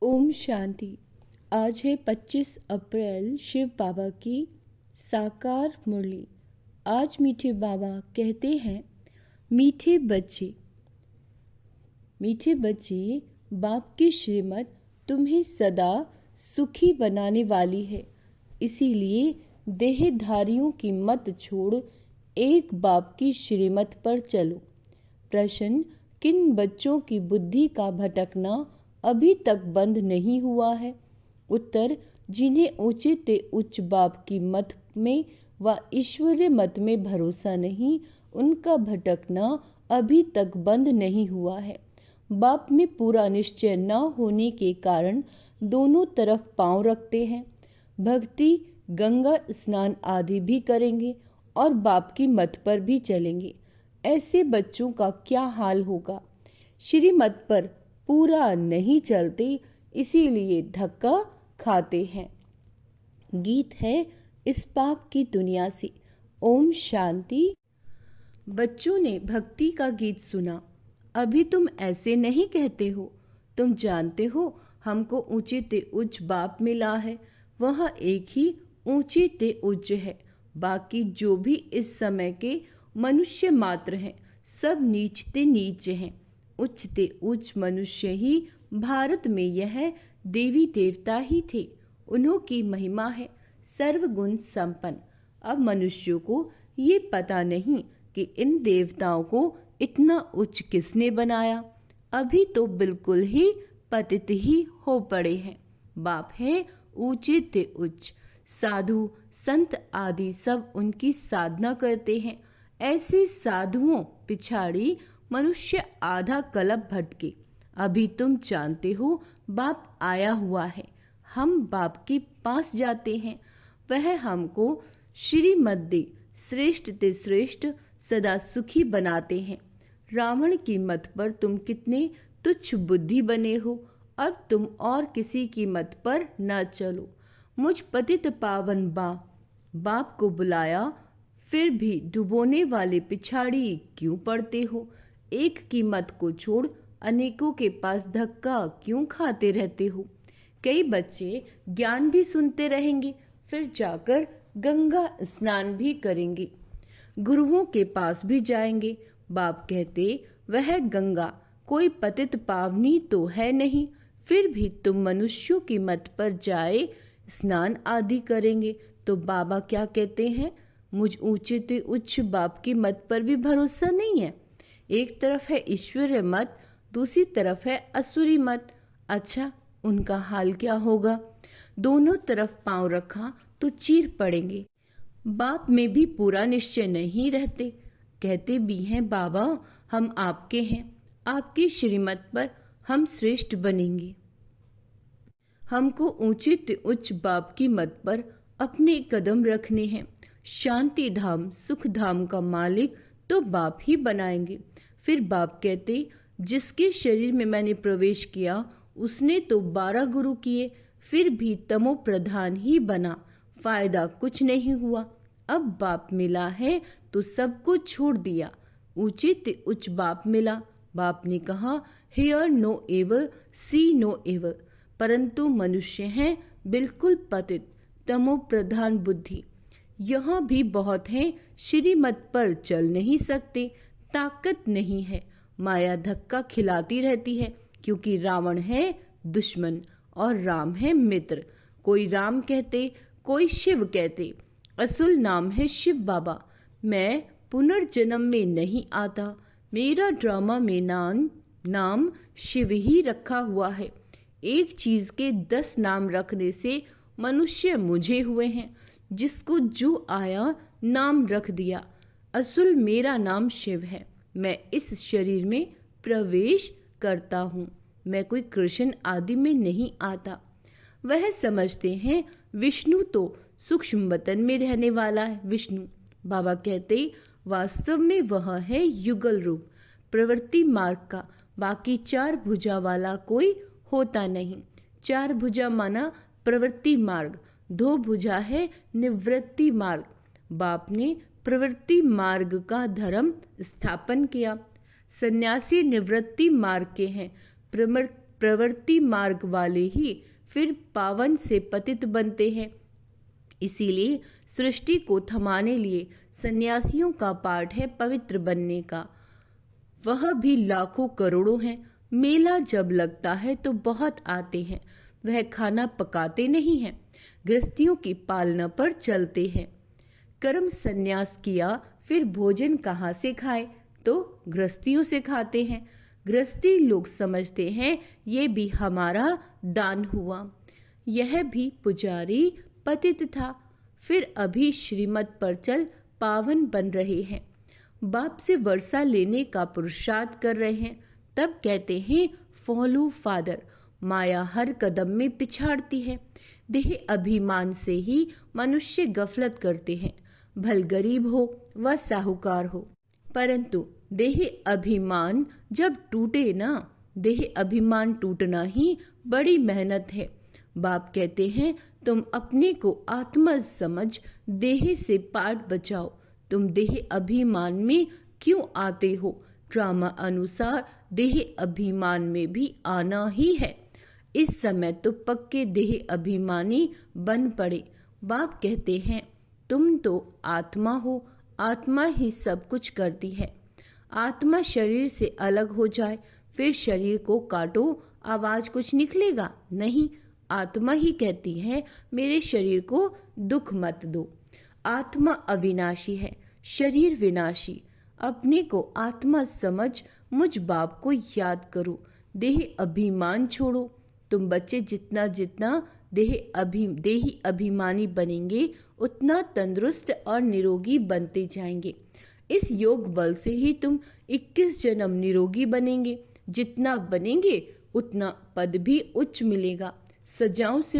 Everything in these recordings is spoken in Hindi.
ओम शांति। आज है 25 अप्रैल, शिव बाबा की साकार मुरली। आज मीठे बाबा कहते हैं, मीठे बच्चे, बाप की श्रीमत तुम्हें सदा सुखी बनाने वाली है। इसीलिए देहधारियों की मत छोड़ एक बाप की श्रीमत पर चलो। प्रश्न, किन बच्चों की बुद्धि का भटकना अभी तक बंद नहीं हुआ है? उत्तर, जिन्हें उचित उच्च बाप की मत में व ईश्वरीय मत में भरोसा नहीं, उनका भटकना अभी तक बंद नहीं हुआ है। बाप में पूरा निश्चय न होने के कारण दोनों तरफ पांव रखते हैं। भक्ति, गंगा स्नान आदि भी करेंगे और बाप की मत पर भी चलेंगे। ऐसे बच्चों का क्या हाल होगा? श्रीमत पर पूरा नहीं चलते, इसीलिए धक्का खाते हैं। गीत है इस पाप की दुनिया से। ओम शांति। बच्चों ने भक्ति का गीत सुना। अभी तुम ऐसे नहीं कहते हो। तुम जानते हो हमको ऊंचे ते उच्च बाप मिला है। वह एक ही ऊंचे ते उच्च है। बाकी जो भी इस समय के मनुष्य मात्र हैं, सब नीच ते नीच हैं। उच्च ते उच्च मनुष्य ही भारत में यह देवी देवता ही थे। उन्हों की महिमा है सर्वगुण संपन्न। अब मनुष्यों को ये पता नहीं कि इन देवताओं को इतना उच्च किसने बनाया। अभी तो बिल्कुल ही पतित ही हो पड़े हैं। बाप है ऊंचे ते उच्च। साधु संत आदि सब उनकी साधना करते हैं। ऐसे साधुओं पिछाड़ी मनुष्य आधा कल्प भटके। अभी तुम जानते हो बाप आया हुआ है। हम बाप के पास जाते हैं। वह हमको श्रीमत दे श्रेष्ठ ते श्रेष्ठ सदा सुखी बनाते हैं। रावण की मत पर तुम कितने तुच्छ बुद्धि बने हो। अब तुम और किसी की मत पर न चलो। मुझ पतित पावन बाप को बुलाया, फिर भी डुबोने वाले पिछाड़ी क्यों पड़ते हो? एक की मत को छोड़ अनेकों के पास धक्का क्यों खाते रहते हो? कई बच्चे ज्ञान भी सुनते रहेंगे, फिर जाकर गंगा स्नान भी करेंगे, गुरुओं के पास भी जाएंगे। बाप कहते, वह गंगा कोई पतित पावनी तो है नहीं, फिर भी तुम मनुष्यों की मत पर जाए स्नान आदि करेंगे। तो बाबा क्या कहते हैं, मुझ ऊंचे ते उच्च बाप की मत पर भी भरोसा नहीं है। एक तरफ है ईश्वरीय मत, दूसरी तरफ है असुरी मत। अच्छा, उनका हाल क्या होगा? दोनों तरफ पांव रखा तो चीर पड़ेंगे। बाप में भी पूरा निश्चय नहीं रहते। कहते भी हैं, बाबा हम आपके हैं, आपकी श्रीमत पर हम श्रेष्ठ बनेंगे। हमको ऊंचे ते उच्च बाप की मत पर अपने कदम रखने हैं। शांति धाम सुख धाम का मालिक तो बाप ही बनाएंगे। फिर बाप कहते, जिसके शरीर में मैंने प्रवेश किया उसने तो 12 गुरु किए, फिर भी तमो प्रधान ही बना, फायदा कुछ नहीं हुआ। अब बाप मिला है तो सब कुछ छोड़ दिया। ऊंचे ते उच्च बाप मिला। बाप ने कहा, हियर नो एवल, सी नो एवल। परंतु मनुष्य हैं बिल्कुल पतित, तमो प्रधान बुद्धि। यहाँ भी बहुत हैं, श्रीमत पर चल नहीं सकते, ताकत नहीं है। माया धक्का खिलाती रहती है, क्योंकि रावण है दुश्मन और राम है मित्र। कोई राम कहते, कोई शिव कहते। असल नाम है शिव बाबा। मैं पुनर्जन्म में नहीं आता। मेरा ड्रामा में नाम शिव ही रखा हुआ है। एक चीज के 10 नाम रखने से मनुष्य मुझे हुए हैं। जिसको जो आया नाम रख दिया। असल मेरा नाम शिव है। मैं इस शरीर में प्रवेश करता हूँ। मैं कोई कृष्ण आदि में नहीं आता। वह समझते हैं विष्णु तो सूक्ष्म वतन में रहने वाला है। विष्णु बाबा कहते, वास्तव में वह है युगल रूप प्रवृत्ति मार्ग का। बाकी 4 भुजा वाला कोई होता नहीं। 4 भुजा माना प्रवृत्ति मार्ग, 2 भुजा है निवृत्ति मार्ग। बाप ने प्रवृत्ति मार्ग का धर्म स्थापन किया। सन्यासी निवृत्ति मार्ग के हैं, प्रवृत्ति मार्ग वाले ही फिर पावन से पतित बनते हैं। इसीलिए सृष्टि को थमाने लिए सन्यासियों का पाठ है पवित्र बनने का। वह भी लाखों करोड़ों हैं। मेला जब लगता है तो बहुत आते हैं। वह खाना पकाते नहीं हैं, गृहस्थियों की पालना पर चलते हैं। कर्म संन्यास किया फिर भोजन कहाँ से खाए, तो गृहस्थियों से खाते हैं। गृहस्थी लोग समझते हैं ये भी हमारा दान हुआ। यह भी पुजारी पतित था, फिर अभी श्रीमत पर चल पावन बन रहे हैं। बाप से वर्षा लेने का पुरुषार्थ कर रहे हैं, तब कहते हैं फॉलो फादर। माया हर कदम में पिछाड़ती है। देह अभिमान से ही मनुष्य गफलत करते हैं, भल गरीब हो व साहूकार हो। परंतु देह अभिमान जब टूटे ना, देह अभिमान टूटना ही बड़ी मेहनत है। बाप कहते हैं तुम अपने को आत्मा समझ देह से पाठ बचाओ। तुम देह अभिमान में क्यों आते हो? ड्रामा अनुसार देह अभिमान में भी आना ही है। इस समय तो पक्के देह अभिमानी बन पड़े। बाप कहते हैं तुम तो आत्मा हो, आत्मा ही सब कुछ करती है। आत्मा शरीर से अलग हो जाए फिर शरीर को काटो, आवाज कुछ निकलेगा नहीं। आत्मा ही कहती है मेरे शरीर को दुख मत दो। आत्मा अविनाशी है, शरीर विनाशी। अपने को आत्मा समझ मुझ बाप को याद करो। देह अभिमान छोड़ो। तुम बच्चे जितना जितना देही अभिमानी बनेंगे उतना तंदुरुस्त और निरोगी बनते जाएंगे। इस योग बल से ही तुम 21 जन्म निरोगी बनेंगे। जितना बनेंगे उतना पद भी उच्च मिलेगा। सजाओं से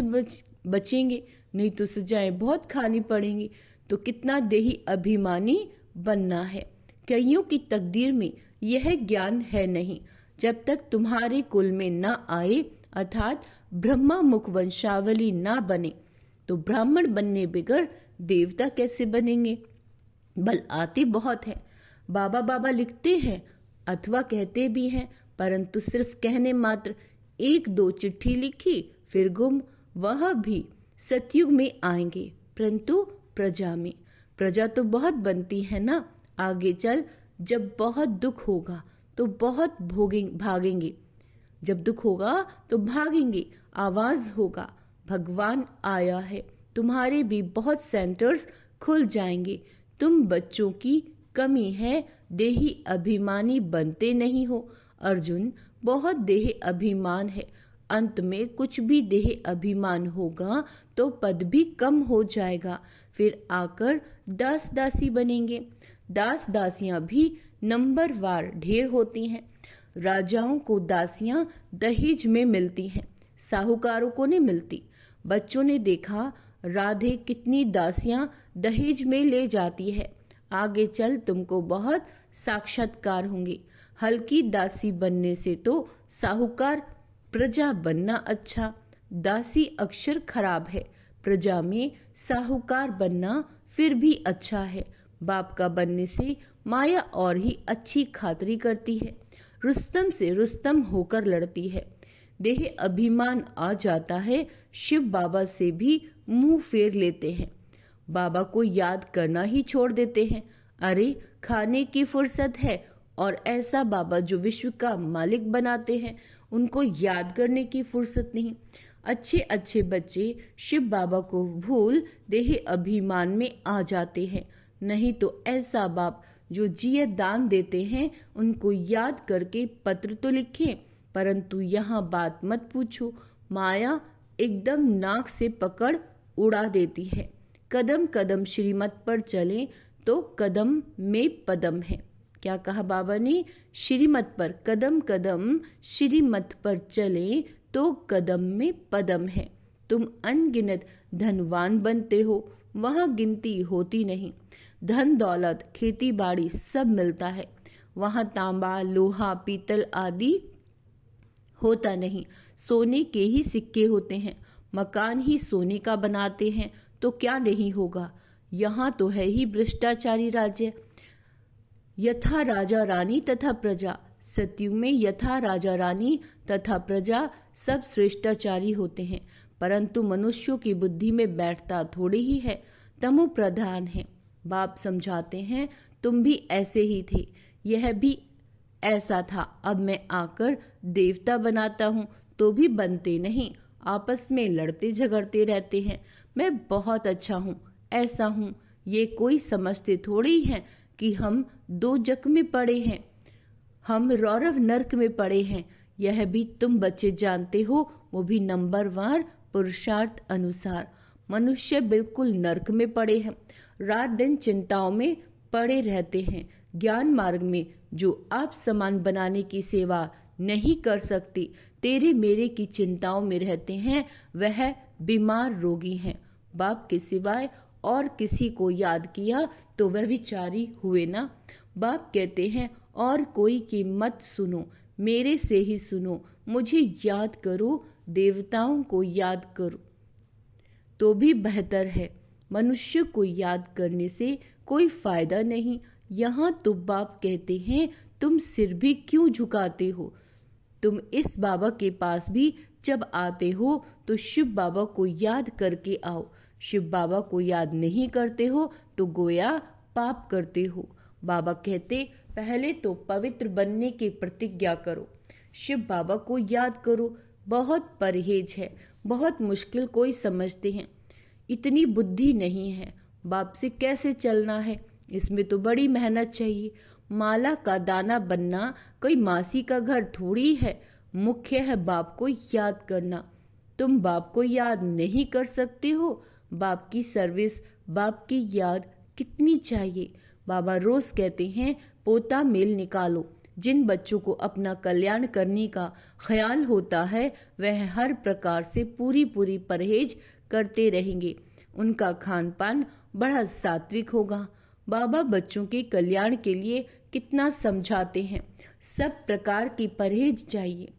बचेंगे, नहीं तो सजाएं बहुत खानी पड़ेंगी। तो कितना देही अभिमानी बनना है। कईयों की तकदीर में यह ज्ञान है नहीं। जब तक तुम्हारे कुल में न आए अर्थात ब्रह्मा मुख वंशावली ना बने तो ब्राह्मण बनने बगैर देवता कैसे बनेंगे? बल आते बहुत है। बाबा बाबा लिखते हैं अथवा कहते भी हैं, परंतु सिर्फ कहने मात्र। 1-2 चिट्ठी लिखी फिर गुम। वह भी सतयुग में आएंगे, परंतु प्रजा में। प्रजा तो बहुत बनती है ना। आगे चल जब बहुत दुख होगा तो बहुत भागेंगे। जब दुख होगा तो भागेंगे, आवाज होगा भगवान आया है। तुम्हारे भी बहुत सेंटर्स खुल जाएंगे। तुम बच्चों की कमी है, देही अभिमानी बनते नहीं हो। अर्जुन बहुत देह अभिमान है। अंत में कुछ भी देह अभिमान होगा तो पद भी कम हो जाएगा। फिर आकर दास दासी बनेंगे। दास दासियां भी नंबरवार ढेर होती हैं। राजाओं को दासियां दहेज में मिलती हैं, साहूकारों को नहीं मिलती। बच्चों ने देखा राधे कितनी दासियां दहेज में ले जाती है। आगे चल तुमको बहुत साक्षात्कार होंगे। हल्की दासी बनने से तो साहूकार प्रजा बनना अच्छा। दासी अक्षर खराब है, प्रजा में साहूकार बनना फिर भी अच्छा है। बाप का बनने से माया और ही अच्छी खातरी करती है। रुस्तम से रुस्तम होकर लड़ती है। देह अभिमान आ जाता है, शिव बाबा से भी मुंह फेर लेते हैं। बाबा को याद करना ही छोड़ देते हैं। अरे खाने की फुर्सत है और ऐसा बाबा जो विश्व का मालिक बनाते हैं उनको याद करने की फुर्सत नहीं। अच्छे अच्छे बच्चे शिव बाबा को भूल देह अभिमान में आ जाते हैं। नहीं तो ऐसा बाप जो जिये दान देते हैं उनको याद करके पत्र तो लिखें, परंतु यहाँ बात मत पूछो। माया एकदम नाक से पकड़ उड़ा देती है। कदम कदम श्रीमत पर चले तो कदम में पदम है। क्या कहा बाबा ने? श्रीमत पर कदम कदम श्रीमत पर चले तो कदम में पदम है। तुम अनगिनत धनवान बनते हो, वहां गिनती होती नहीं। धन दौलत खेती बाड़ी सब मिलता है, वहां तांबा लोहा पीतल आदि होता नहीं। सोने के ही सिक्के होते हैं। मकान ही सोने का बनाते हैं तो क्या नहीं होगा। यहाँ तो है ही भ्रष्टाचारी राज्य। यथा राजा रानी तथा प्रजा, सतयुग में यथा राजा रानी तथा प्रजा सब श्रेष्ठाचारी होते हैं, परंतु मनुष्यों की बुद्धि में बैठता थोड़ी ही है, तमो प्रधान है। बाप समझाते हैं, तुम भी ऐसे ही थे, यह भी ऐसा था। अब मैं आकर देवता बनाता हूँ तो भी बनते नहीं, आपस में लड़ते झगड़ते रहते हैं। मैं बहुत अच्छा हूँ, ऐसा हूँ, ये कोई समझते थोड़ी हैं कि हम दोजख में पड़े हैं, हम रौरव नरक में पड़े हैं। यह भी तुम बच्चे जानते हो, वो भी नंबरवार पुरुषार्थ अनुसार। मनुष्य बिल्कुल नरक में पड़े हैं, रात दिन चिंताओं में पड़े रहते हैं। ज्ञान मार्ग में जो आप समान बनाने की सेवा नहीं कर सकते, तेरे मेरे की चिंताओं में रहते हैं, वह बीमार रोगी हैं। बाप के सिवाय और किसी को याद किया तो वह विचारी हुए ना। बाप कहते हैं, और कोई की मत सुनो, मेरे से ही सुनो, मुझे याद करो, देवताओं को याद करो तो भी बेहतर है। मनुष्य को याद करने से कोई फायदा नहीं। यहाँ तो बाप कहते हैं, तुम सिर भी क्यों झुकाते हो? तुम इस बाबा के पास भी जब आते हो तो शिव बाबा को याद करके आओ। शिव बाबा को याद नहीं करते हो तो गोया पाप करते हो। बाबा कहते, पहले तो पवित्र बनने की प्रतिज्ञा करो, शिव बाबा को याद करो। बहुत परहेज है, बहुत मुश्किल कोई समझते हैं, इतनी बुद्धि नहीं है। बाप से कैसे चलना है, इसमें तो बड़ी मेहनत चाहिए। माला का दाना बनना कोई मासी का घर थोड़ी है, मुख्य है बाप को याद करना। तुम बाप को याद नहीं कर सकते हो, बाप की सर्विस, बाप की याद कितनी चाहिए। बाबा रोज कहते हैं, पोता मेल निकालो। जिन बच्चों को अपना कल्याण करने का ख्याल होता है, वह हर प्रकार से पूरी परहेज करते रहेंगे। उनका खान पान बड़ा सात्विक होगा। बाबा बच्चों के कल्याण के लिए कितना समझाते हैं। सब प्रकार की परहेज चाहिए,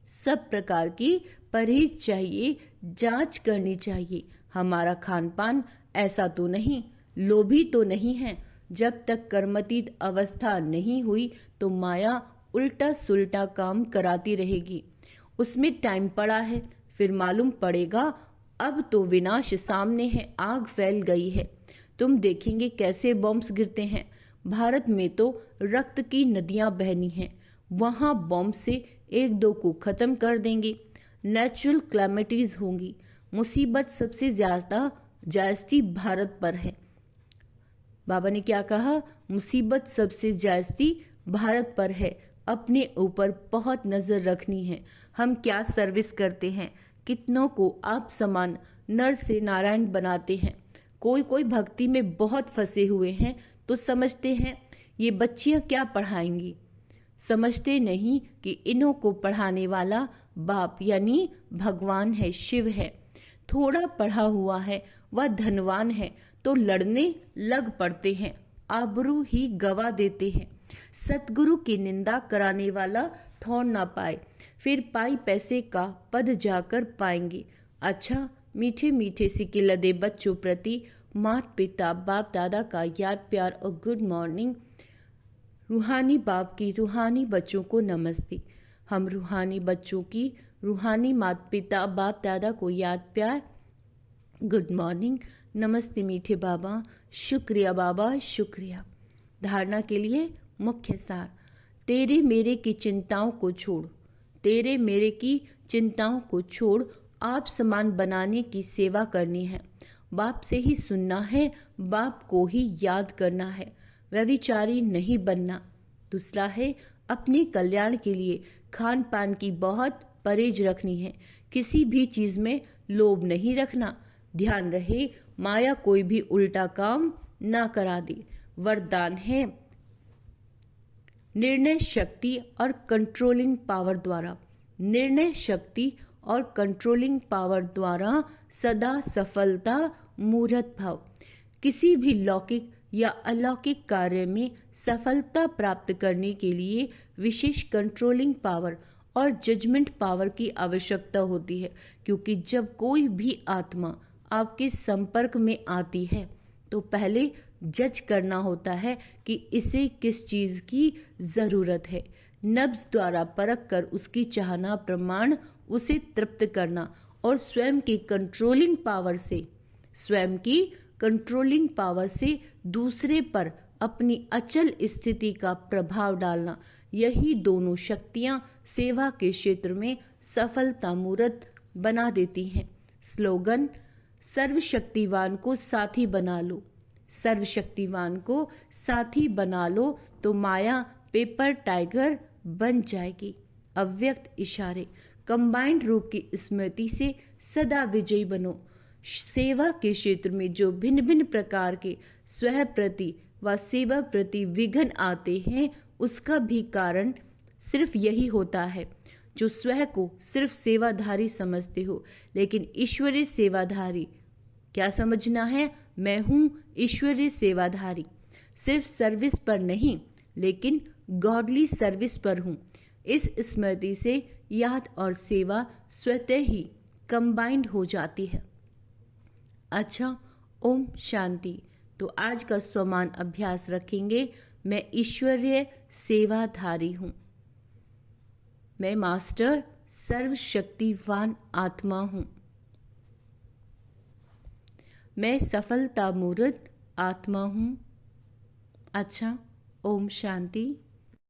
सब प्रकार की परहेज चाहिए, जांच करनी चाहिए। हमारा खान पान ऐसा तो नहीं, लोभी तो नहीं है। जब तक कर्मतीत अवस्था नहीं हुई तो माया उल्टा सुल्टा काम कराती रहेगी। उसमें टाइम पड़ा है, फिर मालूम पड़ेगा। अब तो विनाश सामने है, आग फैल गई है। तुम देखेंगे कैसे बॉम्ब्स गिरते हैं। भारत में तो रक्त की नदियां बहनी हैं, वहां बॉम्ब से एक दो को खत्म कर देंगे। नेचुरल क्लैमिटीज होंगी। मुसीबत सबसे ज्यादा जायज़ती भारत पर है। बाबा ने क्या कहा? मुसीबत सबसे जायज़ती भारत पर है। अपने ऊपर बहुत नजर रखनी है। हम क्या सर्विस करते हैं, कितनों को आप समान नर से नारायण बनाते हैं। कोई भक्ति में बहुत फंसे हुए हैं तो समझते हैं ये बच्चियां क्या पढ़ाएंगी। समझते नहीं कि इन्हों को पढ़ाने वाला बाप यानी भगवान है, शिव है। थोड़ा पढ़ा हुआ है, वह धनवान है तो लड़ने लग पड़ते हैं, आबरू ही गवा देते हैं। सतगुरु की निंदा कराने वाला ठौर ना पाए, फिर पाई पैसे का पद जाकर पाएंगे। अच्छा, मीठे मीठे सिक्के लदे बच्चों प्रति माता पिता बाप दादा का याद प्यार और गुड मॉर्निंग। रूहानी बाप की रूहानी बच्चों को नमस्ते। हम रूहानी बच्चों की रूहानी माता पिता बाप दादा को याद प्यार, गुड मॉर्निंग, नमस्ते मीठे बाबा, शुक्रिया बाबा, शुक्रिया। धारणा के लिए मुख्य सार, तेरे मेरे की चिंताओं को छोड़, तेरे मेरे की चिंताओं को छोड़, आप समान बनाने की सेवा करनी है। बाप से ही सुनना है, बाप को ही याद करना है, व्यभिचारी नहीं बनना। दूसरा है, अपने कल्याण के लिए खान पान की बहुत परहेज रखनी है। किसी भी चीज में लोभ नहीं रखना। ध्यान रहे माया कोई भी उल्टा काम ना करा दे। वरदान है निर्णय शक्ति और कंट्रोलिंग पावर द्वारा, निर्णय शक्ति और कंट्रोलिंग पावर द्वारा सदा सफलता मूर्त भव। किसी भी लौकिक या अलौकिक कार्य में सफलता प्राप्त करने के लिए विशेष कंट्रोलिंग पावर और जजमेंट पावर की आवश्यकता होती है। क्योंकि जब कोई भी आत्मा आपके संपर्क में आती है तो पहले जज करना होता है कि इसे किस चीज़ की ज़रूरत है। नब्ज द्वारा परख कर उसकी चाहना प्रमाण उसे तृप्त करना और स्वयं की कंट्रोलिंग पावर से दूसरे पर अपनी अचल स्थिति का प्रभाव डालना, यही दोनों शक्तियां सेवा के क्षेत्र में सफलता मूर्त बना देती हैं। स्लोगन: सर्वशक्तिवान को साथी बना लो। सर्वशक्तिवान को साथी बना लो तो माया पेपर टाइगर बन जाएगी। अव्यक्त इशारे: कंबाइंड रूप की स्मृति से सदा विजयी बनो। सेवा के क्षेत्र में जो भिन्न भिन्न प्रकार के स्व प्रति व सेवा प्रति विघ्न आते हैं, उसका भी कारण सिर्फ यही होता है जो स्वयं को सिर्फ सेवाधारी समझते हो, लेकिन ईश्वरीय सेवाधारी क्या समझना है? मैं हूँ ईश्वरीय सेवाधारी, सिर्फ सर्विस पर नहीं लेकिन गॉडली सर्विस पर हूँ। इस स्मृति से याद और सेवा स्वतः ही कंबाइंड हो जाती है। अच्छा, ओम शांति। तो आज का स्वमान अभ्यास रखेंगे। मैं ईश्वरीय सेवाधारी हूँ। मैं मास्टर सर्वशक्तिवान आत्मा हूँ। मैं सफलता मूर्त आत्मा हूँ। अच्छा, ओम शांति।